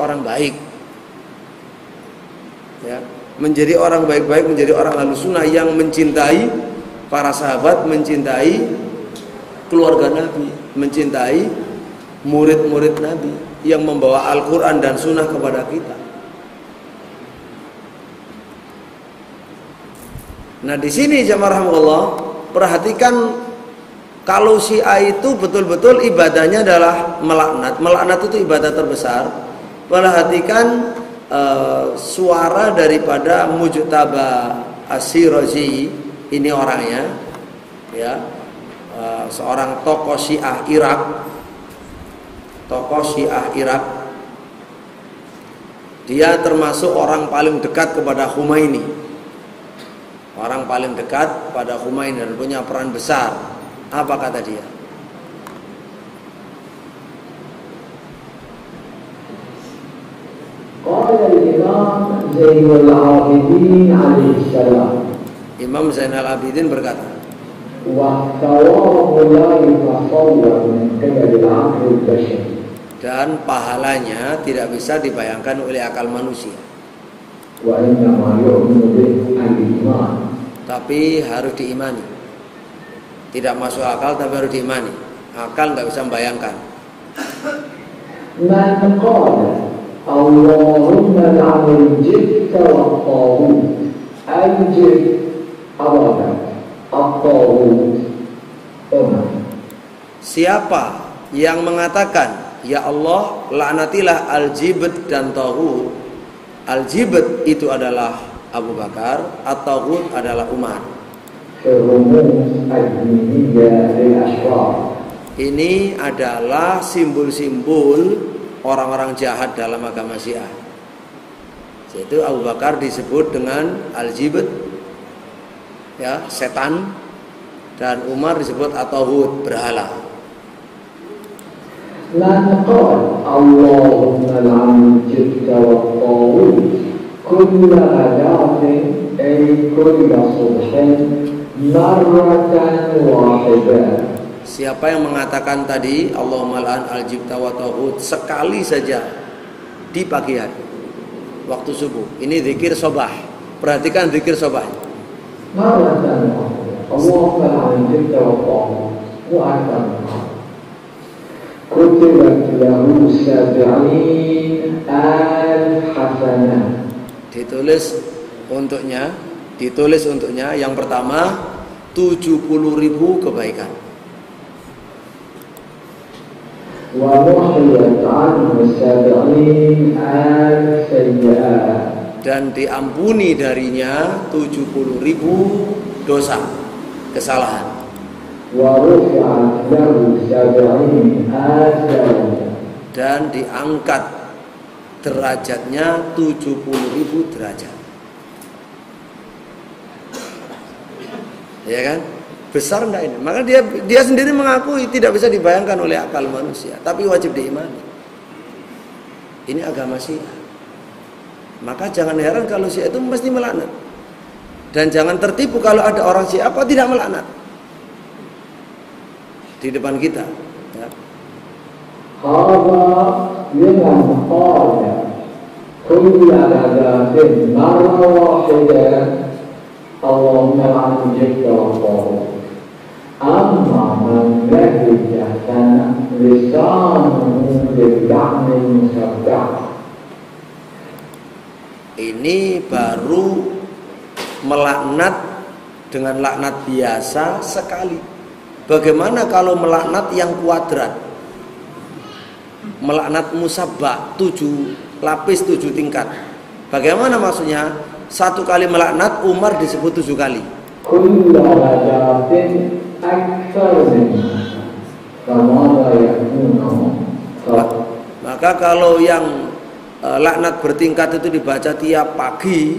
orang baik. Ya, menjadi orang baik-baik, menjadi orang Ahlussunnah yang mencintai para sahabat, mencintai keluarga Nabi, mencintai murid-murid Nabi yang membawa Al-Quran dan Sunnah kepada kita. Nah di sini jamaah rahmatullah, perhatikan kalau Syiah itu betul-betul ibadahnya adalah melaknat. Melaknat itu ibadah terbesar. Perhatikan suara daripada Mujtaba Asy-Syirazi, ini orangnya, ya, seorang tokoh Syiah Irak, dia termasuk orang paling dekat kepada Khomeini, orang paling dekat pada Khomeini dan punya peran besar. Apa kata dia? Imam Zainal Abidin alaihi salam. Imam Zainal Abidin berkata, dan pahalanya tidak bisa dibayangkan oleh akal manusia. Tapi harus diimani. Tidak masuk akal tapi harus diimani. Akal nggak bisa membayangkan. Allahumma la'anil jibta wa ta'ud ajib awadak at-ta'ud. Siapa yang mengatakan, ya Allah laknatilah al-jibt dan ta'ud. Al-jibt itu adalah Abu Bakar, at-ta'ud adalah Umar. Ini adalah simbol-simbol orang-orang jahat dalam agama Syiah. Yaitu Abu Bakar disebut dengan al-jibt, ya, setan, dan Umar disebut at-taghut, berhala. La naqal Allahumma la'anil jibta wat-taghut kulla adatin ay kulla subhin marratan wahidah. Siapa yang mengatakan tadi Allahumma la'an al-jibta wa taghut sekali saja di pagi hari waktu subuh, ini zikir sobah. Perhatikan zikir sobah. Allahumma la'an al-jibta wa taghut mu'azzam kutibat lahu sab'in al-hasanah. Ditulis untuknya yang pertama 70.000 kebaikan. Dan diampuni darinya 70.000 dosa, kesalahan. Dan diangkat derajatnya 70.000 derajat. Ya kan? Besar enggak ini? Maka dia sendiri mengakui tidak bisa dibayangkan oleh akal manusia, tapi wajib diimani. Ini agama Syiah. Maka jangan heran kalau Syiah itu mesti melaknat. Dan jangan tertipu kalau ada orang Syiah kok tidak melaknat di depan kita. Ya. Allahumma la'an jibta wa taghut. Amma man lahijatan lisanuhu bil-la'ni musabbah. Ini baru melaknat dengan laknat biasa sekali. Bagaimana kalau melaknat yang kuadrat? Melaknat musabbah 7 lapis 7 tingkat. Bagaimana maksudnya? Satu kali melaknat Umar disebut 7 kali. Maka kalau yang laknat bertingkat itu dibaca tiap pagi,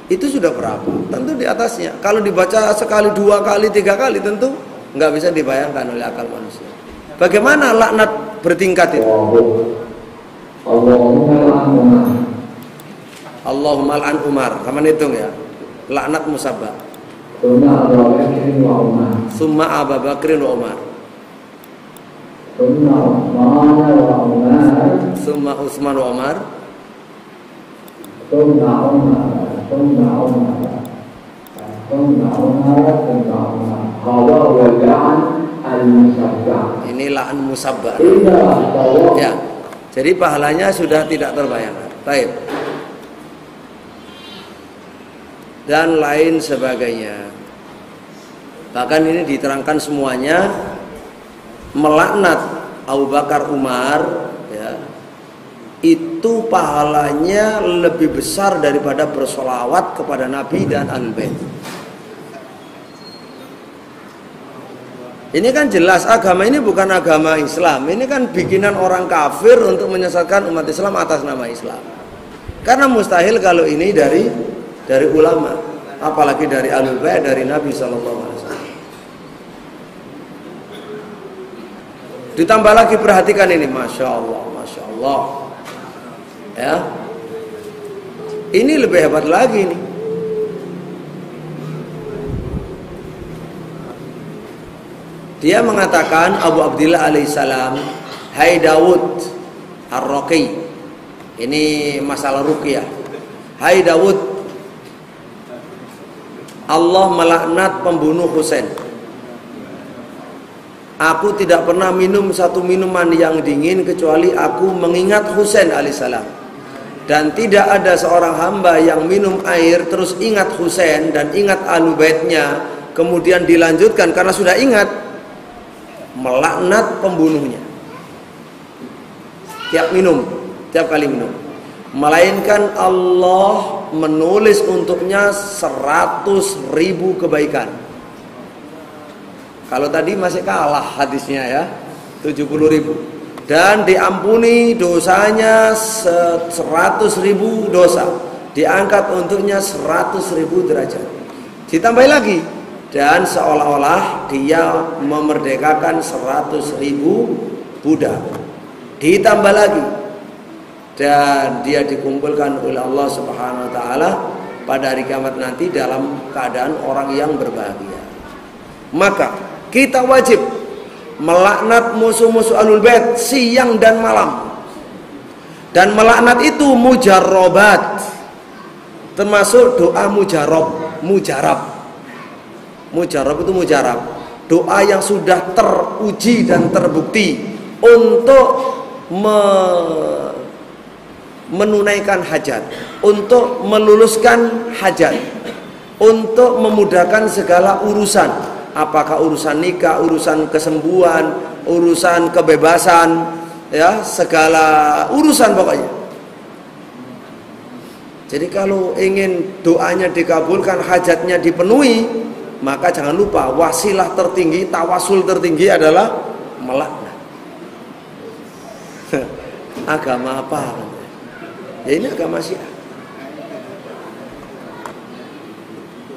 itu sudah berapa? Tentu di atasnya. Kalau dibaca sekali, 2 kali, 3 kali, tentu nggak bisa dibayangkan oleh akal manusia. Bagaimana laknat bertingkat itu? Allahumma al'an Umar. Sama hitung ya. Laknat musabbah. Summa Abu Bakrin wa Umar. Summa Utsman wa Umar. ثم عمر ثم عمر ثم عمر ثم عمر هذا هو اللعن المسبع. Ini la'an musabbah. إذا توقف Ya. Jadi pahalanya sudah tidak terbayangkan. Baik. Dan lain sebagainya. Bahkan ini diterangkan semuanya, melaknat Abu Bakar Umar, ya, itu pahalanya lebih besar daripada bersolawat kepada Nabi dan Ahlul Bait. Ini kan jelas agama ini bukan agama Islam. Ini kan bikinan orang kafir untuk menyesatkan umat Islam atas nama Islam. Karena mustahil kalau ini dari ulama, apalagi dari Ahlul Bait, dari Nabi SAW. Ditambah lagi perhatikan ini, masya Allah, ya. Ini lebih hebat lagi nih. Dia mengatakan Abu Abdillah alaihissalam, hai Dawud Ar-Raqi, ini masalah ruqyah. Hai Dawud, Allah melaknat pembunuh Husain. Aku tidak pernah minum satu minuman yang dingin kecuali aku mengingat Husain alaihissalam. Dan tidak ada seorang hamba yang minum air terus ingat Husain dan ingat Ahlul Baitnya, kemudian dilanjutkan karena sudah ingat, melaknat pembunuhnya tiap kali minum, melainkan Allah menulis untuknya 100.000 kebaikan. Kalau tadi masih kalah hadisnya ya, 70.000, dan diampuni dosanya 100.000 dosa, diangkat untuknya 100.000 derajat. Ditambah lagi, dan seolah-olah dia memerdekakan 100.000 budak. Ditambah lagi, dan dia dikumpulkan oleh Allah Subhanahu wa taala pada hari kiamat nanti dalam keadaan orang yang berbahagia. Maka kita wajib melaknat musuh-musuh Ahlul Bait siang dan malam. Dan melaknat itu mujarrabat, termasuk doa mujarab. Mujarab itu mujarab, doa yang sudah teruji dan terbukti untuk menunaikan hajat, untuk meluluskan hajat, untuk memudahkan segala urusan, apakah urusan nikah, urusan kesembuhan, urusan kebebasan, ya, segala urusan pokoknya. Jadi kalau ingin doanya dikabulkan, hajatnya dipenuhi, maka jangan lupa wasilah tertinggi, tawasul tertinggi adalah melaknat. Agama apa? Ya ini agama Syiah.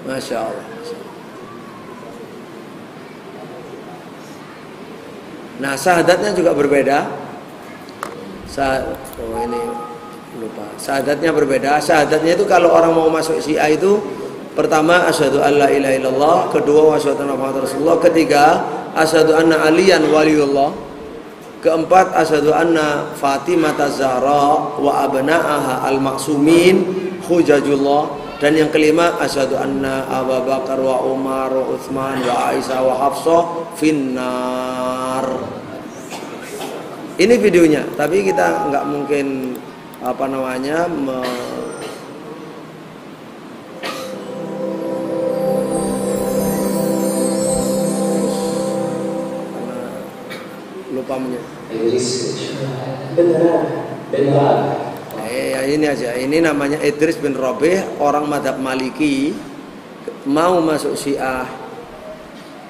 Masya Allah. Nah, syahadatnya juga berbeda. Ini lupa. Syahadatnya berbeda. Syahadatnya itu kalau orang mau masuk Syiah itu, pertama asyhadu alla ilaha illallah, kedua asyhadu anna Muhammadar Rasulullah, ketiga asyhadu anna aliyan waliyullah, keempat asyhadu anna Fatimah Zahra wa abna'aha al-maksumin hujajullah, dan yang kelima asyhadu anna Abu Bakar wa Umar wa Utsman wa Aisyah wa Hafsah finnar. Ini videonya, tapi kita nggak mungkin ini aja. Ini namanya Idris bin Robih, orang madhab Maliki, mau masuk Syiah.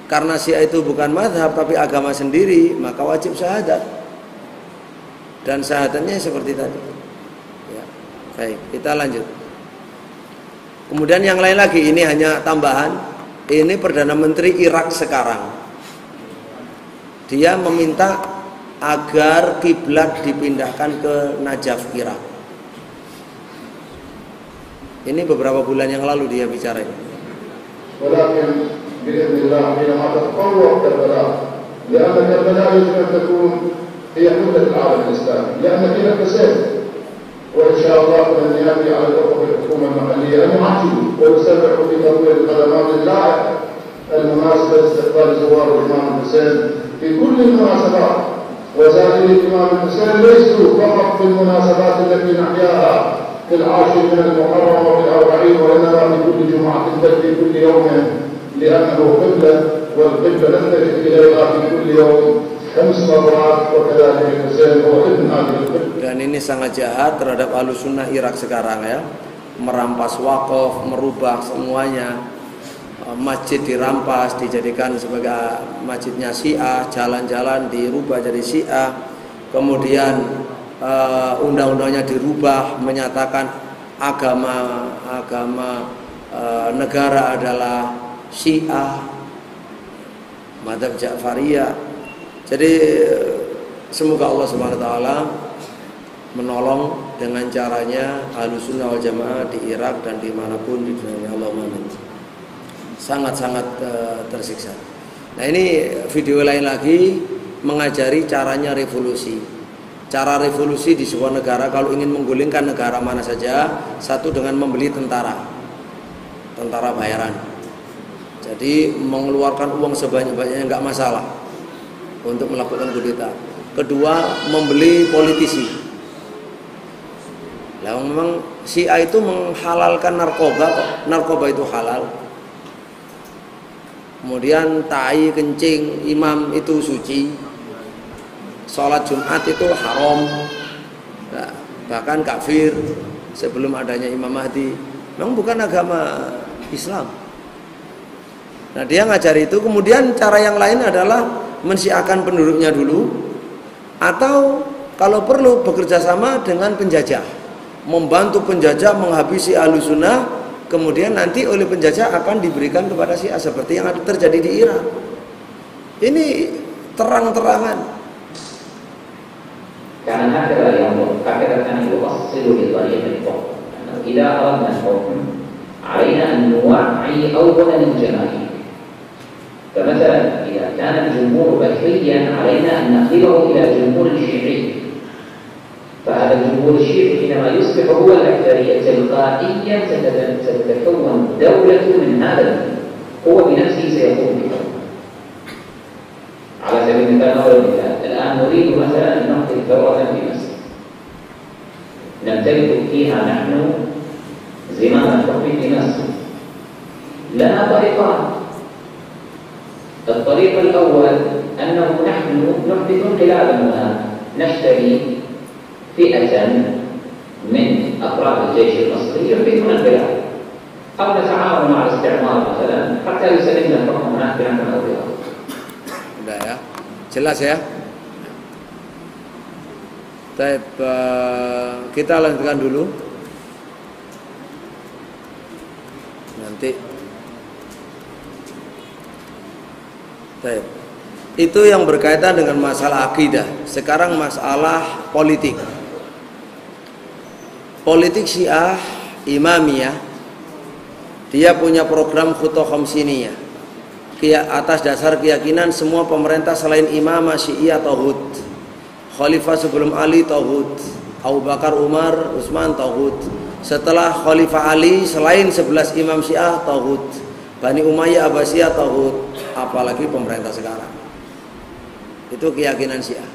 Karena Syiah itu bukan madhab tapi agama sendiri, maka wajib syahadat. Dan syahadatnya seperti tadi. Ya. Baik, kita lanjut. Kemudian yang lain lagi, ini hanya tambahan. Ini Perdana Menteri Irak sekarang. Dia meminta agar kiblat dipindahkan ke Najaf, Irak. Ini beberapa bulan yang lalu dia bicara ini. Walakin bi'idznillah حينما تتطور كربلاء لأن كربلاء يجب أن تكون هي قبلة العالم الإسلامي لأن فيها فساد وإن شاء الله من يأتي على الأخوة الحكومة المحلية أن يعجلوا ويسرعوا في تطوير الخدمات اللائقة المناسبة لاستقبال زوار الإمام الحسين في كل المناسبات. وزائري الإمام الحسين ليسوا فقط في المناسبات التي نحياها في العاشر من المحرم وفي الأربعين، وإنما في كل جمعة بل في كل يوم، لأنه قبلة، والقبلة نتجه إليها في كل يوم 5 مرات، وكذلك الحسين هو ابن هذه القبلة. Dan ini sangat jahat terhadap Ahlussunnah Irak sekarang ya, merampas wakaf, merubah semuanya. Masjid dirampas, dijadikan sebagai masjidnya Syiah, jalan-jalan dirubah jadi Syiah, kemudian undang-undangnya dirubah menyatakan agama negara adalah Syiah, madzhab Ja'fariyah. Jadi semoga Allah Subhanahu wa taala menolong dengan caranya Ahlussunnah wal Jamaah di Irak dan dimanapun di dunia. Allahumma amin. Sangat-sangat tersiksa. Nah, ini video lain lagi mengajari caranya revolusi. Cara revolusi di sebuah negara kalau ingin menggulingkan negara mana saja, satu dengan membeli tentara bayaran. Jadi mengeluarkan uang sebanyak-banyaknya nggak masalah untuk melakukan kudeta. Kedua, membeli politisi. Lah memang Syiah itu menghalalkan narkoba kok. Narkoba itu halal. Kemudian tai, kencing, imam itu suci. Sholat Jumat itu haram. Nah, bahkan kafir sebelum adanya Imam Mahdi. Memang bukan agama Islam. Nah, dia ngajar itu. Kemudian cara yang lain adalah mensyiahkan penduduknya dulu, atau kalau perlu bekerja sama dengan penjajah, membantu penjajah menghabisi Ahlussunnah. Kemudian nanti oleh penjajah akan diberikan kepada Syiah seperti yang terjadi di Irak. Ini terang-terangan. Karena هكذا ينظر هكذا كان يوصل بطريقة الحكم. إذا أردنا الحكم علينا أن نوعي أولا الجماهير. فمثلا إذا كان الجمهور بكريا علينا أن نقلبه إلى جمهور شيعي. فهذا الجمهور الشيعي حينما يصبح هو الأكثرية تلقائيا ستتكون دولة من هذا الجمهور. هو بنفسه سيقوم بها. على سبيل المثال الآن نريد مثلا أن نحدث ثورة في مصر، نمتلك فيها نحن زمام الحكم في مصر. لنا طريقان. الطريق الأول أنه نحن نحدث انقلابا هناك، نشتري فئة من أفراد الجيش المصري يحدثون انقلاب، أو نتعاون مع الاستعمار مثلا حتى يسلمنا الحكم هناك بنحو أو بآخر. Udah ya, jelas ya. Baik, kita lanjutkan dulu. Nanti. Baik. Itu yang berkaitan dengan masalah akidah. Sekarang masalah politik. Politik Syiah Imamiyah, dia punya program Khutbah Khamsiniyah. Atas dasar keyakinan semua pemerintah selain imam Syiah tauhid. Khalifah sebelum Ali tauhid. Abu Bakar, Umar, Utsman tauhid. Setelah Khalifah Ali selain 11 imam Syiah tauhid. Bani Umayyah, Abbasiyah tauhid. Apalagi pemerintah sekarang. Itu keyakinan Syiah.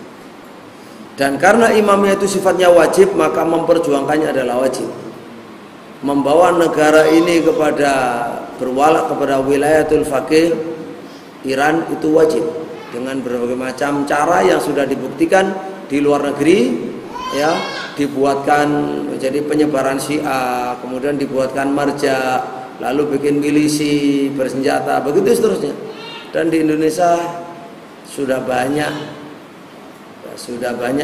Dan karena imamnya itu sifatnya wajib, maka memperjuangkannya adalah wajib. Membawa negara ini kepada berwala kepada wilayatul faqih Iran itu wajib dengan berbagai macam cara yang sudah dibuktikan di luar negeri ya, dibuatkan jadi penyebaran Syiah, kemudian dibuatkan marja, lalu bikin milisi bersenjata, begitu seterusnya. Dan di Indonesia sudah banyak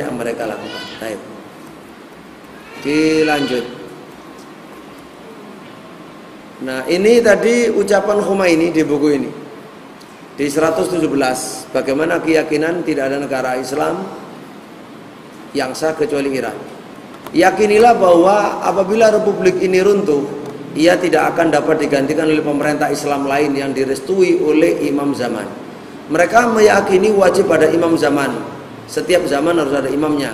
yang mereka lakukan. Baik. Dilanjut. Nah, ini tadi ucapan Khomeini di buku ini. Di 117, bagaimana keyakinan tidak ada negara Islam yang sah kecuali Iran. Yakinilah bahwa apabila republik ini runtuh, ia tidak akan dapat digantikan oleh pemerintah Islam lain yang direstui oleh imam zaman. Mereka meyakini wajib ada imam zaman. Setiap zaman harus ada imamnya.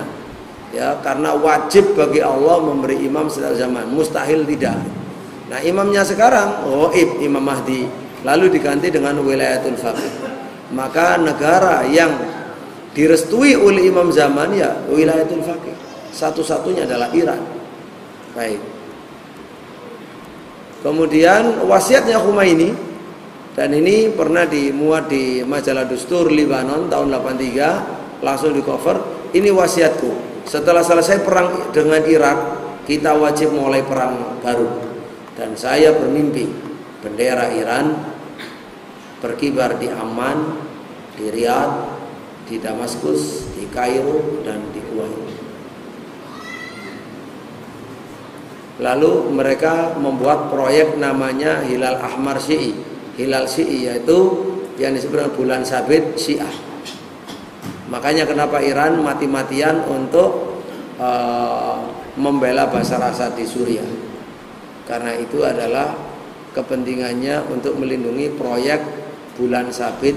Ya, karena wajib bagi Allah memberi imam setiap zaman, mustahil tidak. Nah, imamnya sekarang ghaib, Imam Mahdi, lalu diganti dengan wilayatul faqih. Maka negara yang direstui oleh imam zaman ya wilayatul faqih. Satu-satunya adalah Iran. Baik. Kemudian wasiatnya Khomeini, dan ini pernah dimuat di majalah Dustur Libanon tahun 83, langsung di cover. Ini wasiatku. Setelah selesai perang dengan Irak, kita wajib mulai perang baru. Dan saya bermimpi bendera Iran berkibar di Amman, di Riyadh, di Damaskus, di Kairo, dan di Kuwait. Lalu mereka membuat proyek namanya Hilal Ahmar Syi'i. Hilal Syi'i yaitu yang disebut bulan sabit Syiah. Makanya kenapa Iran mati-matian untuk membela Bashar Assad di Suriah. Karena itu adalah kepentingannya untuk melindungi proyek bulan sabit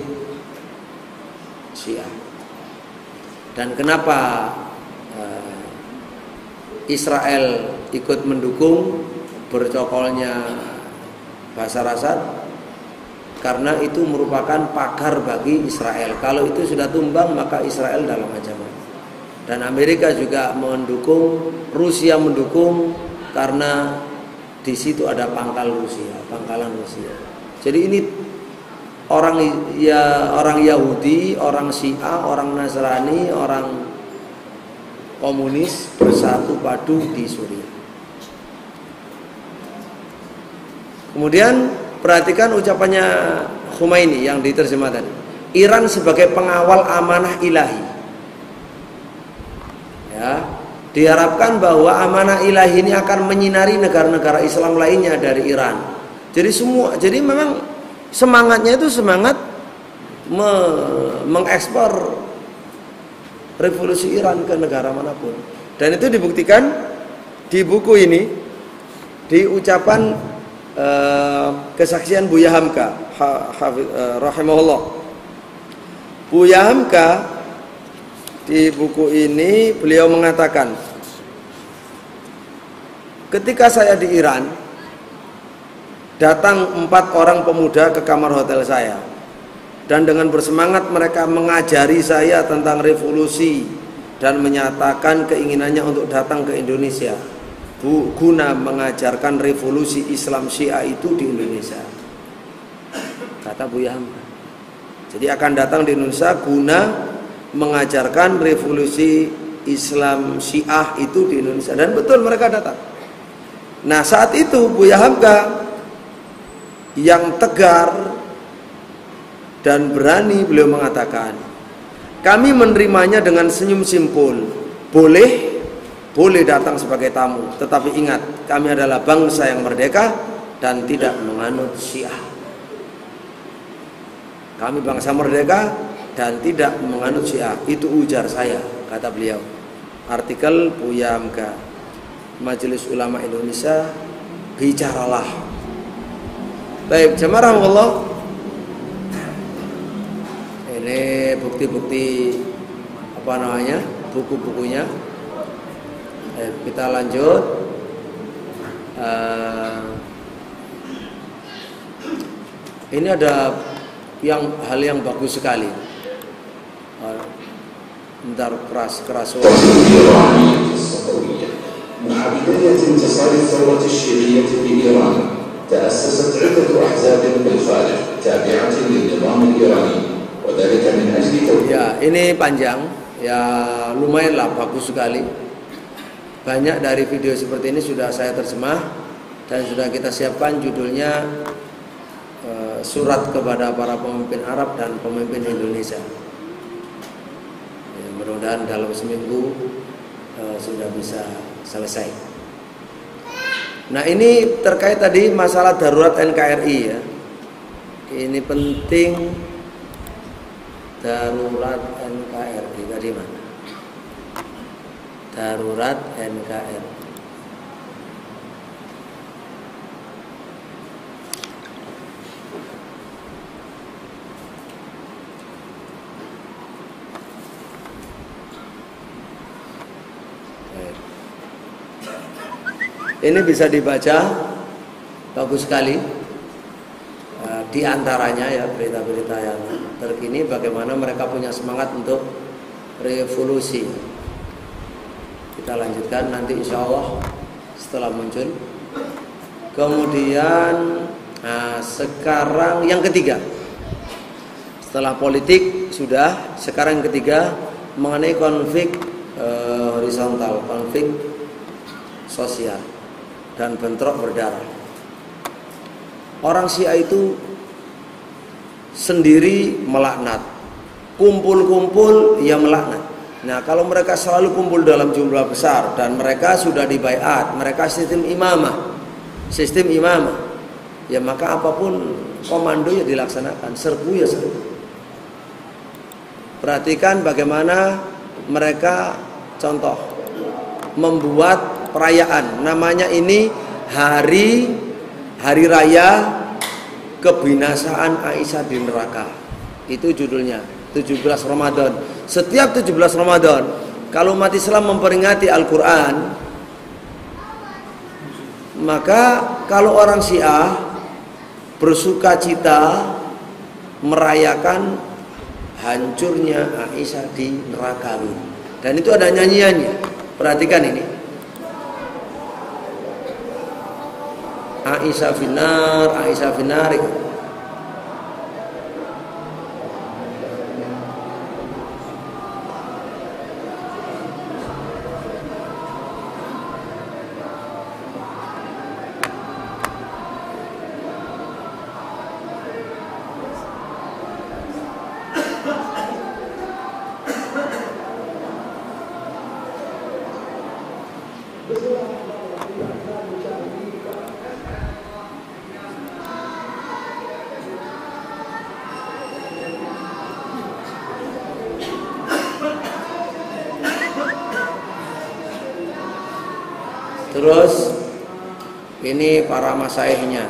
Syiah. Dan kenapa Israel ikut mendukung bercokolnya Bashar Assad? Karena itu merupakan pagar bagi Israel. Kalau itu sudah tumbang, maka Israel dalam ancaman. Dan Amerika juga mendukung, Rusia mendukung, karena di situ ada pangkalan Rusia. Jadi ini orang Yahudi, orang Syiah, orang Nasrani, orang komunis bersatu padu di Suriah. Kemudian perhatikan ucapannya Khomeini yang diterjemahkan. Iran sebagai pengawal amanah ilahi. Ya, diharapkan bahwa amanah ilahi ini akan menyinari negara-negara Islam lainnya dari Iran. Jadi memang semangatnya itu semangat mengekspor revolusi Iran ke negara manapun. Dan itu dibuktikan di buku ini, di ucapan kesaksian Buya Hamka rahimahullah. Buya Hamka di buku ini beliau mengatakan, ketika saya di Iran, datang 4 orang pemuda ke kamar hotel saya, dan dengan bersemangat mereka mengajari saya tentang revolusi dan menyatakan keinginannya untuk datang ke Indonesia guna mengajarkan revolusi Islam Syiah itu di Indonesia, kata Buya Hamka. Jadi akan datang di Indonesia guna mengajarkan revolusi Islam Syiah itu di Indonesia. Dan betul mereka datang. Nah, saat itu Buya Hamka yang tegar dan berani, beliau mengatakan, kami menerimanya dengan senyum simpul. Boleh datang sebagai tamu, tetapi ingat, kami adalah bangsa yang merdeka dan tidak menganut Syiah. Kami bangsa merdeka dan tidak menganut Syiah. Itu ujar saya, kata beliau. Artikel Buya Hamka, Majelis Ulama Indonesia, bicaralah. Baik, jamaah Allah. Ini bukti-bukti buku-bukunya. Kita lanjut. Ini ada hal yang bagus sekali. Bentar, keras suara. مع بداية انتصار الثورة الشيعية في إيران تأسست عدة أحزاب بالخارج تابعة للنظام الإيراني وذلك من أجل توجيه. Ya, ini panjang, ya lumayan lah, bagus sekali. Banyak dari video seperti ini sudah saya terjemah dan sudah kita siapkan judulnya surat kepada para pemimpin Arab dan pemimpin Indonesia. Ya, mudah-mudahan dalam seminggu sudah bisa selesai. Nah, ini terkait tadi masalah darurat NKRI ya. Ini penting, darurat NKRI tadi mana? Darurat NKRI. Ini bisa dibaca, bagus sekali. Di antaranya ya berita-berita yang terkini bagaimana mereka punya semangat untuk revolusi. Kita lanjutkan nanti insya Allah setelah muncul. Kemudian sekarang yang ketiga, setelah politik sudah, sekarang yang ketiga mengenai konflik horizontal, konflik sosial dan bentrok berdarah. Orang Syiah itu sendiri melaknat, kumpul-kumpul ia melaknat. Nah, kalau mereka selalu kumpul dalam jumlah besar dan mereka sudah dibaiat, mereka sistem imamah, ya maka apapun komando ya dilaksanakan, serbu ya serbu. Perhatikan bagaimana mereka contoh membuat perayaan, namanya ini hari raya kebinasaan Aisyah di neraka. Itu judulnya 17 Ramadan. Setiap 17 Ramadan kalau umat Islam memperingati Al-Quran, maka kalau orang Syiah bersuka cita merayakan hancurnya Aisyah di neraka. Dan itu ada nyanyiannya. Perhatikan ini. Aisyah finar, Aisyah finar. Terus ini para masyaihnya,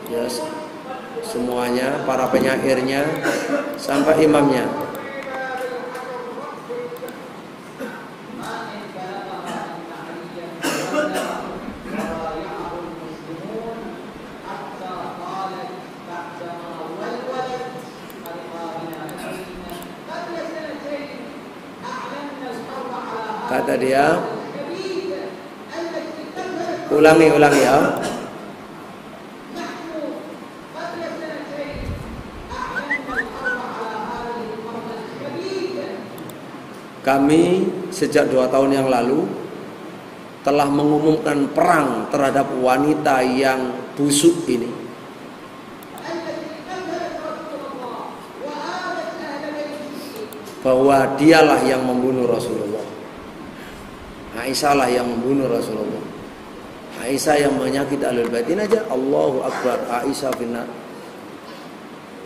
ya, semuanya, para penyairnya sampai imamnya. Kata dia, ulangi ya. Kami sejak 2 tahun yang lalu telah mengumumkan perang terhadap wanita yang busuk ini. Bahwa dialah yang membunuh Rasulullah. Aisyah lah yang membunuh Rasulullah. Aisyah yang menyakiti Ahlul Bait. Ini aja Allahu Akbar, Aisyah finnar.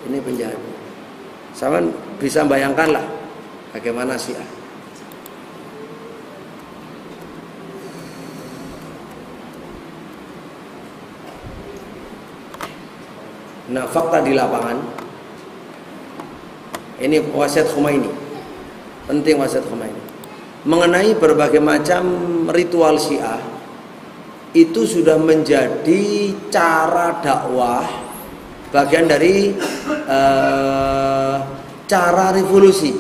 Ini penjahat. Sama bisa bayangkanlah bagaimana Syiah. Nah, fakta di lapangan ini wasiat Khomeini. Penting wasiat Khomeini. Mengenai berbagai macam ritual Syiah itu sudah menjadi cara dakwah, bagian dari cara revolusi,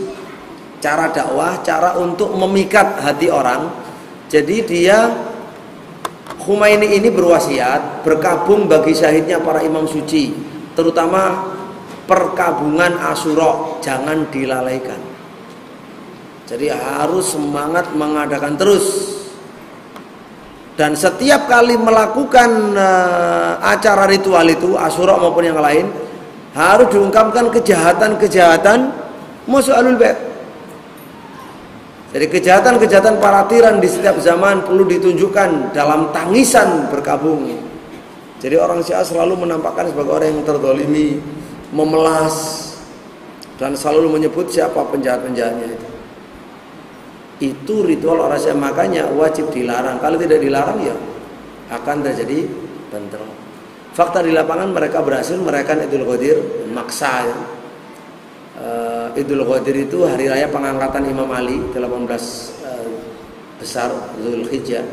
cara dakwah, cara untuk memikat hati orang. Jadi dia Khomeini ini berwasiat berkabung bagi syahidnya para imam suci, terutama perkabungan Asyura jangan dilalaikan. Jadi harus semangat mengadakan terus. Dan setiap kali melakukan acara ritual itu, Asyura maupun yang lain, harus diungkapkan kejahatan-kejahatan musuh Ahlul Bait. Jadi kejahatan-kejahatan para tiran di setiap zaman perlu ditunjukkan dalam tangisan berkabung. Jadi orang Syiah selalu menampakkan sebagai orang yang terzalimi, memelas, dan selalu menyebut siapa penjahat-penjahatnya itu. Itu ritual orang Syiah, makanya wajib dilarang. Kalau tidak dilarang ya akan terjadi bentrok. Fakta di lapangan mereka berhasil merayakan Idul Qadir maksa. Ya. Idul Qadir itu hari raya pengangkatan Imam Ali 18 besar Zulhijjah.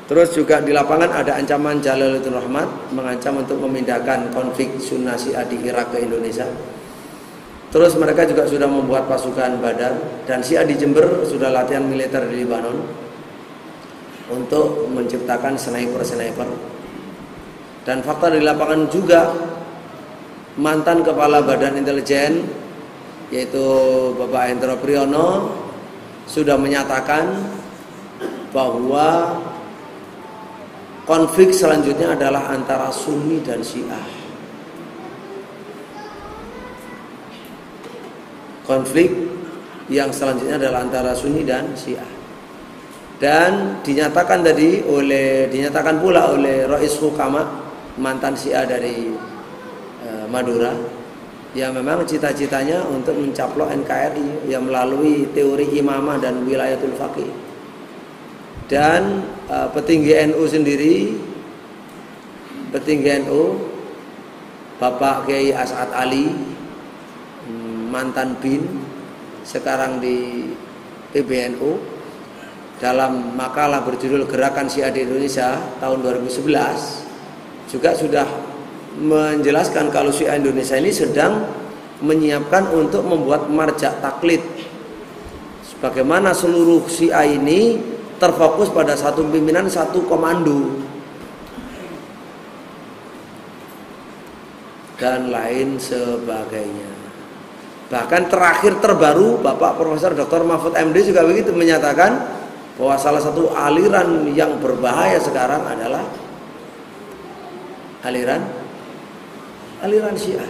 Terus juga di lapangan ada ancaman Jalalatul Rahmat, mengancam untuk memindahkan konflik Sunnah Syiah di Irak ke Indonesia. Terus mereka juga sudah membuat pasukan Badar, dan Syiah di Jember sudah latihan militer di Lebanon untuk menciptakan sniper-sniper. Dan fakta di lapangan juga, mantan kepala Badan Intelijen yaitu Bapak Hendro Priyono sudah menyatakan bahwa konflik selanjutnya adalah antara Sunni dan Syiah. Konflik yang selanjutnya adalah antara Sunni dan Syiah. Dan dinyatakan pula oleh Rais Hukama, mantan Syiah dari Madura, yang memang cita-citanya untuk mencaplok NKRI yang melalui teori imamah dan wilayatul faqih. Dan petinggi NU sendiri, petinggi NU Bapak Kiai As'ad Ali, mantan BIN, sekarang di PBNU, dalam makalah berjudul Gerakan Syiah di Indonesia tahun 2011 juga sudah menjelaskan kalau Syiah Indonesia ini sedang menyiapkan untuk membuat marja taklid, sebagaimana seluruh Syiah ini terfokus pada satu pimpinan, satu komando, dan lain sebagainya. Bahkan terakhir terbaru Bapak Profesor Dr. Mahfud MD juga begitu, menyatakan bahwa salah satu aliran yang berbahaya sekarang adalah aliran Syiah.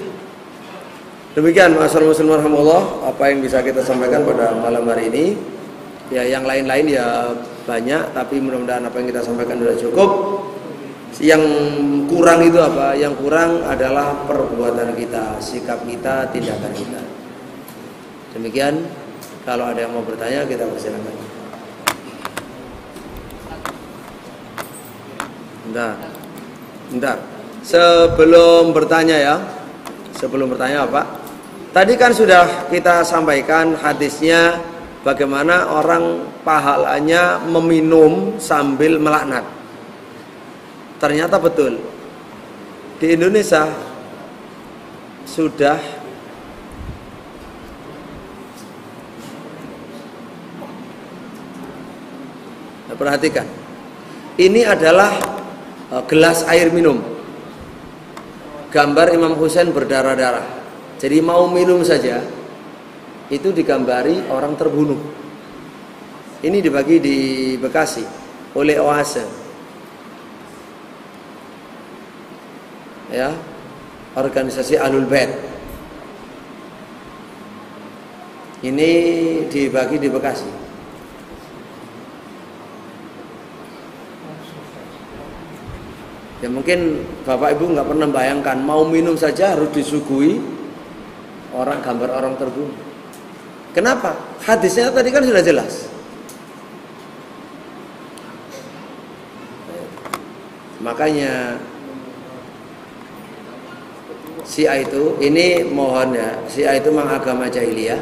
Demikian masyarakat muslim rahimahullah apa yang bisa kita sampaikan pada malam hari ini. Ya, yang lain-lain ya banyak, tapi mudah-mudahan apa yang kita sampaikan sudah cukup. Yang kurang itu apa? Yang kurang adalah perbuatan kita, sikap kita, tindakan kita. Demikian, kalau ada yang mau bertanya kita persilakan. Bentar. Sebelum bertanya Pak, tadi kan sudah kita sampaikan hadisnya bagaimana orang pahalanya meminum sambil melaknat. Ternyata betul. Di Indonesia sudah perhatikan. Ini adalah gelas air minum. Gambar Imam Husain berdarah-darah. Jadi mau minum saja itu digambari orang terbunuh. Ini dibagi di Bekasi oleh Oase, ya, organisasi Ahlul Bait. Ini dibagi di Bekasi. Ya mungkin Bapak Ibu nggak pernah bayangkan mau minum saja harus disuguhi orang, gambar orang terbunuh. Kenapa? Hadisnya tadi kan sudah jelas. Makanya Syiah itu, ini mohon ya, Syiah itu memang agama jahiliyah.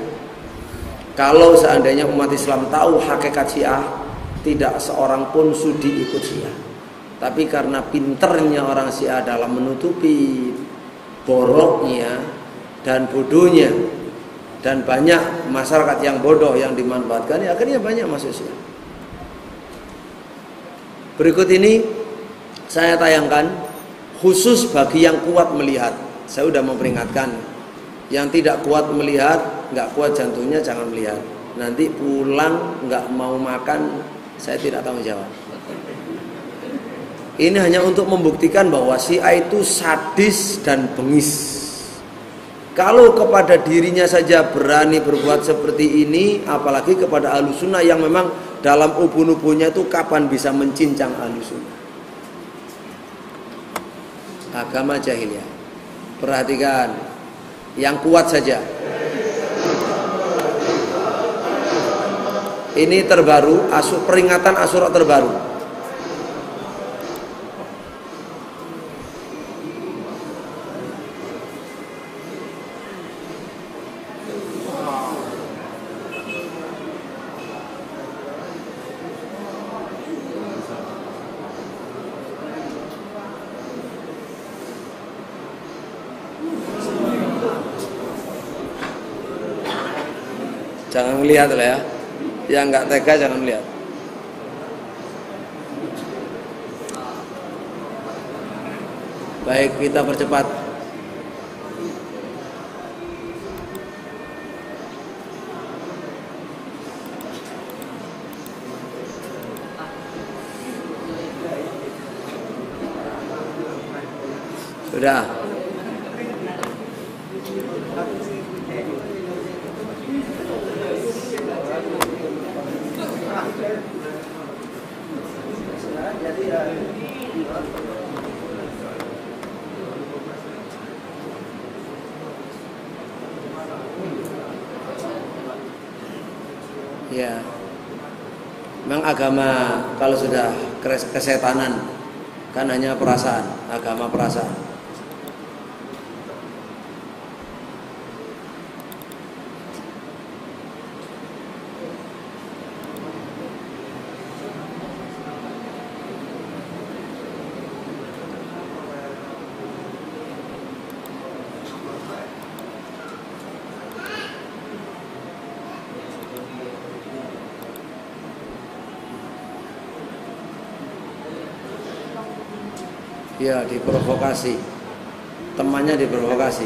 Kalau seandainya umat Islam tahu hakikat Syiah, tidak seorang pun sudi ikut Syiah. Tapi karena pinternya orang Syiah dalam menutupi boroknya dan bodohnya, dan banyak masyarakat yang bodoh yang dimanfaatkan, ya akhirnya banyak masuk Syiah. Berikut ini saya tayangkan khusus bagi yang kuat melihat. Saya sudah memperingatkan, yang tidak kuat melihat, nggak kuat jantungnya jangan melihat. Nanti pulang nggak mau makan, saya tidak tanggung jawab. Ini hanya untuk membuktikan bahwa Syiah itu sadis dan bengis. Kalau kepada dirinya saja berani berbuat seperti ini, apalagi kepada Ahlussunnah yang memang dalam ubun-ubunnya itu kapan bisa mencincang Ahlussunnah. Agama jahiliyah. Perhatikan, yang kuat saja. Ini terbaru, peringatan Asyura terbaru. Jangan melihat lah ya. Yang nggak tega jangan melihat. Baik, kita percepat. Sudah. Ya, memang agama kalau sudah kesetanan kan hanya perasaan, agama perasaan. Ya, diprovokasi. Temannya diprovokasi.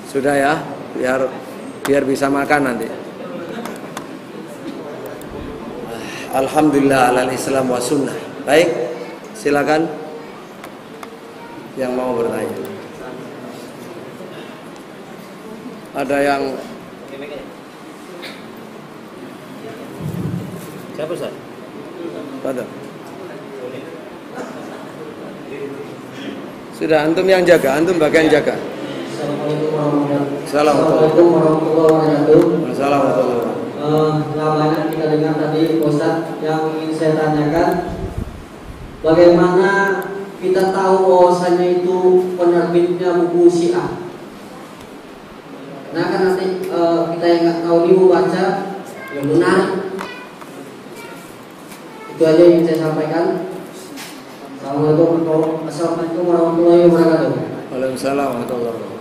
Sudah ya, biar bisa makan nanti. Alhamdulillah alal Islam wa sunnah. Baik. Silakan yang mau bertanya. Ada yang siapa Ustaz? Ada. Sudah, antum yang jaga, antum bagian jaga. Assalamualaikum warahmatullahi wabarakatuh. Assalamualaikum. Banyak kita dengar tadi Ustaz, yang ingin saya tanyakan, bagaimana kita tahu bahwasanya itu penerbitnya buku Syiah? Nah kan nanti kita yang nggak tahu ini membaca yang menarik. Itu aja yang ingin saya sampaikan. Assalamualaikum warahmatullahi wabarakatuh. Waalaikumsalam warahmatullahi wabarakatuh.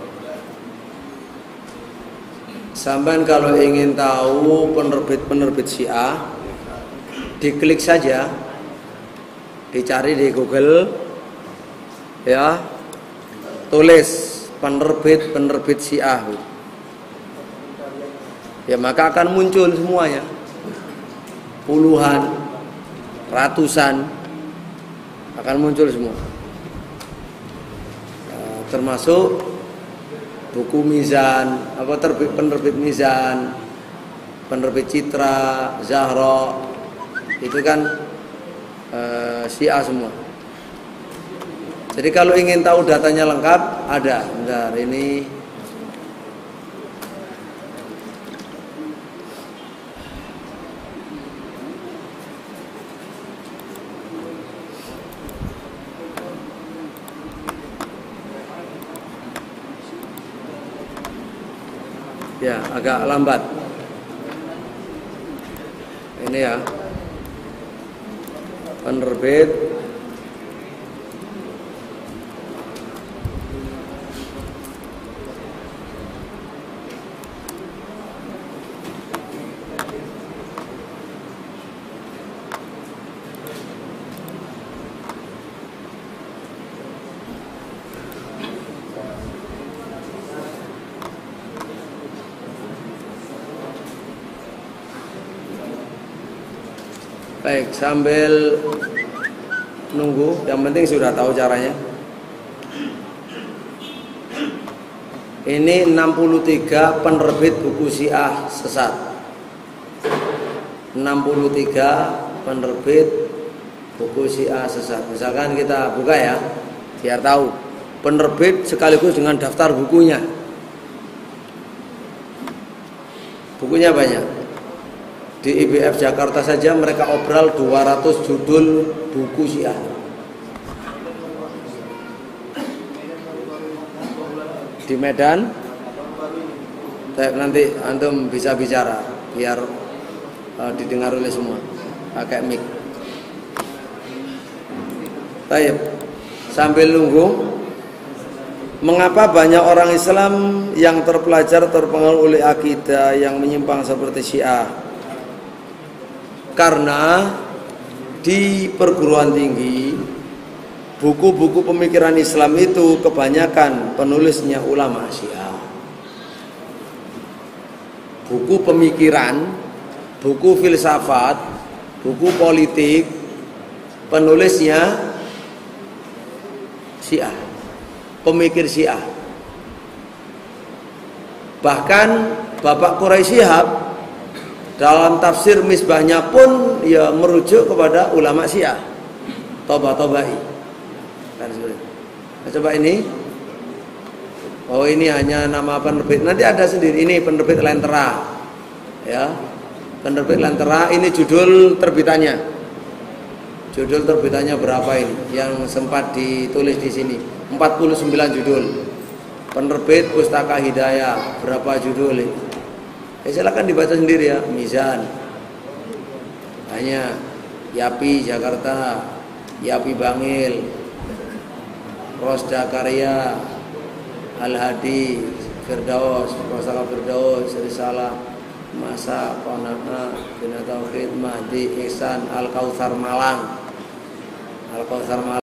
Sampai kalau ingin tahu penerbit Syiah, diklik saja. Dicari di Google ya, tulis penerbit Syiah ya, maka akan muncul semuanya, puluhan, ratusan akan muncul semua, termasuk buku Mizan, penerbit Mizan, penerbit Citra, Zahra, itu kan Syiah semua. Jadi kalau ingin tahu datanya lengkap, ada. Bentar, ini ya agak lambat. Ini ya, penerbit baik, sambil nunggu, yang penting sudah tahu caranya. Ini 63 penerbit buku Syiah sesat. 63 penerbit buku Syiah sesat. Misalkan kita buka ya, biar tahu. Penerbit sekaligus dengan daftar bukunya. Bukunya banyak. Di IBF Jakarta saja mereka obral 200 judul buku Syiah. Di Medan Nanti antum bisa bicara biar didengar oleh semua pakai mic. Baik, sambil nunggu, mengapa banyak orang Islam yang terpelajar terpengaruh oleh akidah yang menyimpang seperti Syiah? Karena di perguruan tinggi buku-buku pemikiran Islam itu kebanyakan penulisnya ulama Syiah. Buku pemikiran, buku filsafat, buku politik, penulisnya Syiah, pemikir Syiah. Bahkan Bapak Quraisy Shihab dalam tafsir Misbahnya pun ya merujuk kepada ulama Syiah, Toba-Tobai. Nah, coba ini. Oh, ini hanya nama penerbit. Nanti ada sendiri. Ini penerbit Lentera. Ya. Penerbit Lentera, ini judul terbitannya. Judul terbitannya berapa ini? Yang sempat ditulis di sini. 49 judul. Penerbit Pustaka Hidayah, berapa judul ini? Silakan dibaca sendiri ya. Mizan. Hanya Yapi Jakarta, Yapi Bangil, Rosda Karya, Al-Hadi, Firdaus, Pustaka Firdaus, Risalah, Masa, Qanaah, Bina Tauhid, Mahdi, Ihsan, Al-Kautsar Malang. Al-Kautsar Malang.